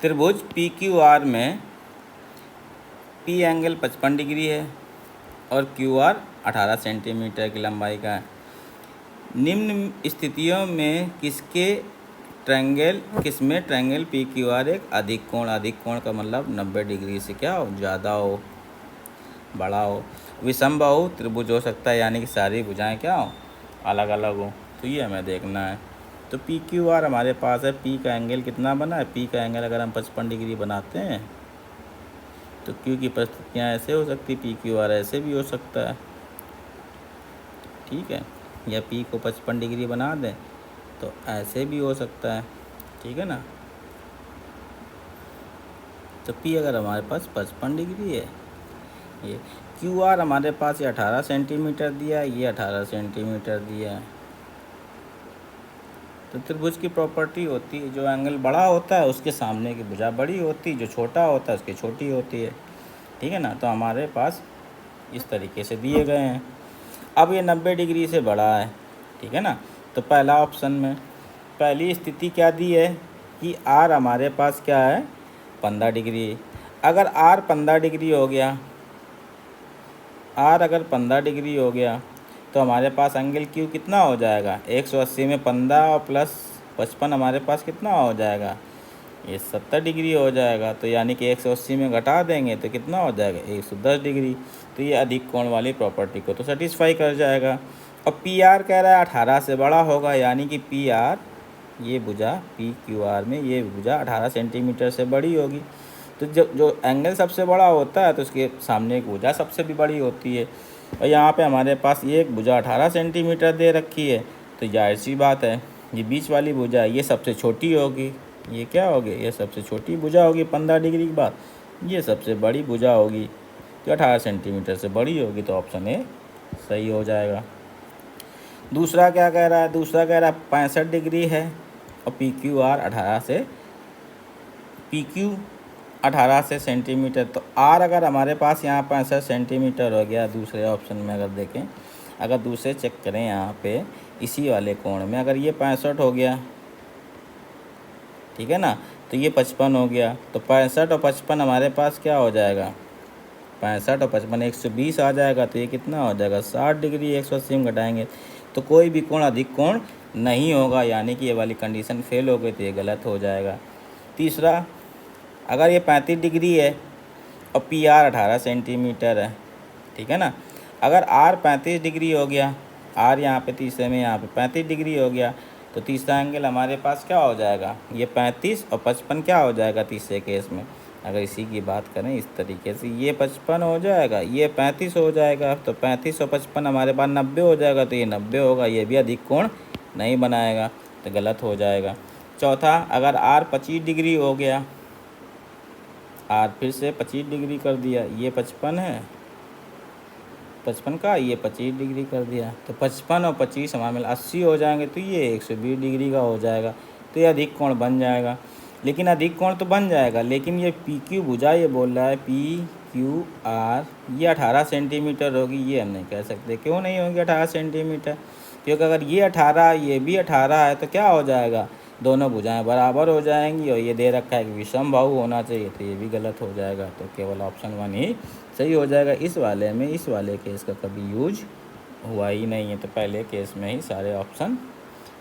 त्रिभुज P Q R में P angle 55 degree है और क्यू आर 18 सेंटीमीटर की लंबाई का है। निम्न स्थितियों में किसमें ट्रायंगल पी क्यू आर एक अधिक कोण का मतलब 90 डिग्री से क्या हो, ज़्यादा हो, बड़ा हो। विषमबाहु त्रिभुज हो सकता है, यानी कि सारी भुजाएं क्या हो, अलग अलग हो। तो ये हमें देखना है। तो पी क्यू आर हमारे पास है, पी का एंगल कितना बना है, पी का एंगल अगर हम 55 डिग्री बनाते हैं तो क्यू की परिस्थितियाँ ऐसे हो सकती, पी क्यू आर ऐसे भी हो सकता है, ठीक है। या पी को 55 डिग्री बना दें तो ऐसे भी हो सकता है, ठीक है ना। तो पी अगर हमारे पास 55 डिग्री है, ये क्यू आर हमारे पास ये 18 सेंटीमीटर दिया है, ये 18 सेंटीमीटर दिया है। तो त्रिभुज की प्रॉपर्टी होती है, जो एंगल बड़ा होता है उसके सामने की भुजा बड़ी होती है, जो छोटा होता है उसकी छोटी होती है, ठीक है ना। तो हमारे पास इस तरीके से दिए गए हैं। अब ये 90 डिग्री से बड़ा है, ठीक है ना। तो पहला ऑप्शन में पहली स्थिति क्या दी है कि आर हमारे पास क्या है, 15 डिग्री। अगर आर 15 डिग्री हो गया, आर अगर 15 डिग्री हो गया तो हमारे पास एंगल क्यू कितना हो जाएगा, 180 में 15 और प्लस 55 हमारे पास कितना हो जाएगा, ये 70 डिग्री हो जाएगा। तो यानी कि 180 में घटा देंगे तो कितना हो जाएगा, 110 डिग्री। तो ये अधिक कोण वाली प्रॉपर्टी को तो सेटिस्फाई कर जाएगा। और पी आर कह रहा है 18 से बड़ा होगा, यानी कि पी आर, ये भुजा पी क्यू आर में ये भुजा 18 सेंटीमीटर से बड़ी होगी। तो जो एंगल सबसे बड़ा होता है तो उसके सामने एक भुजा सबसे भी बड़ी होती है। और यहाँ पे हमारे पास ये एक भुजा 18 सेंटीमीटर दे रखी है, तो जाहिर सी बात है ये बीच वाली भुजा ये सबसे छोटी होगी। ये क्या होगी, ये सबसे छोटी भुजा होगी 15 डिग्री के बाद, ये सबसे बड़ी भुजा होगी जो 18 सेंटीमीटर से बड़ी होगी। तो ऑप्शन ए सही हो जाएगा। दूसरा क्या कह रहा है, दूसरा कह रहा है 65 डिग्री है और पी क्यू आर 18 से सेंटीमीटर। तो आर अगर हमारे पास यहाँ 65 सेंटीमीटर हो गया, दूसरे ऑप्शन में अगर देखें, अगर दूसरे चेक करें यहाँ पे इसी वाले कोण में, अगर ये 65 हो गया, ठीक है ना, तो ये 55 हो गया। तो 65 और 55 हमारे पास क्या हो जाएगा, 65 और 55 120 आ जाएगा। तो ये कितना हो जाएगा, 60 डिग्री। 180 में घटाएंगे तो कोई भी कोण अधिक कोण नहीं होगा, यानी कि ये वाली कंडीशन फेल हो गई, तो ये गलत हो जाएगा। तीसरा, अगर ये 35 डिग्री है और पी आर 18 सेंटीमीटर है, ठीक है ना, अगर आर 35 डिग्री हो गया, आर यहाँ पे तीसरे में यहाँ पे 35 डिग्री हो गया, तो तीसरा एंगल हमारे पास क्या हो जाएगा, ये 35 और 55 क्या हो जाएगा तीसरे केस में। अगर इसी की बात करें इस तरीके से, ये 55 हो जाएगा, ये 35 हो जाएगा, तो 35 और 55 हमारे पास 90 हो जाएगा, तो ये 90 होगा, ये भी अधिक कोण नहीं बनाएगा, तो गलत हो जाएगा। चौथा, अगर आर 25 डिग्री हो गया, आर फिर से 25 डिग्री कर दिया, ये 55 है, 55 का ये 25 डिग्री कर दिया, तो 55 और 25 हमारे मिल 80 हो जाएंगे, तो ये 120 डिग्री का हो जाएगा। तो ये अधिक कोण बन जाएगा। लेकिन अधिक कोण तो बन जाएगा, लेकिन ये पी क्यू भुजा ये बोल रहा है पी क्यू आर ये 18 सेंटीमीटर होगी, ये हम नहीं कह सकते। क्यों नहीं होगी 18 सेंटीमीटर, क्योंकि अगर ये 18 ये भी 18 है तो क्या हो जाएगा, दोनों भुजाएं बराबर हो जाएंगी। और ये दे रखा है कि विषमबाहु होना चाहिए, तो ये भी गलत हो जाएगा। तो केवल ऑप्शन 1 ही सही हो जाएगा। इस वाले में, इस वाले केस का कभी यूज हुआ ही नहीं है, तो पहले केस में ही सारे ऑप्शन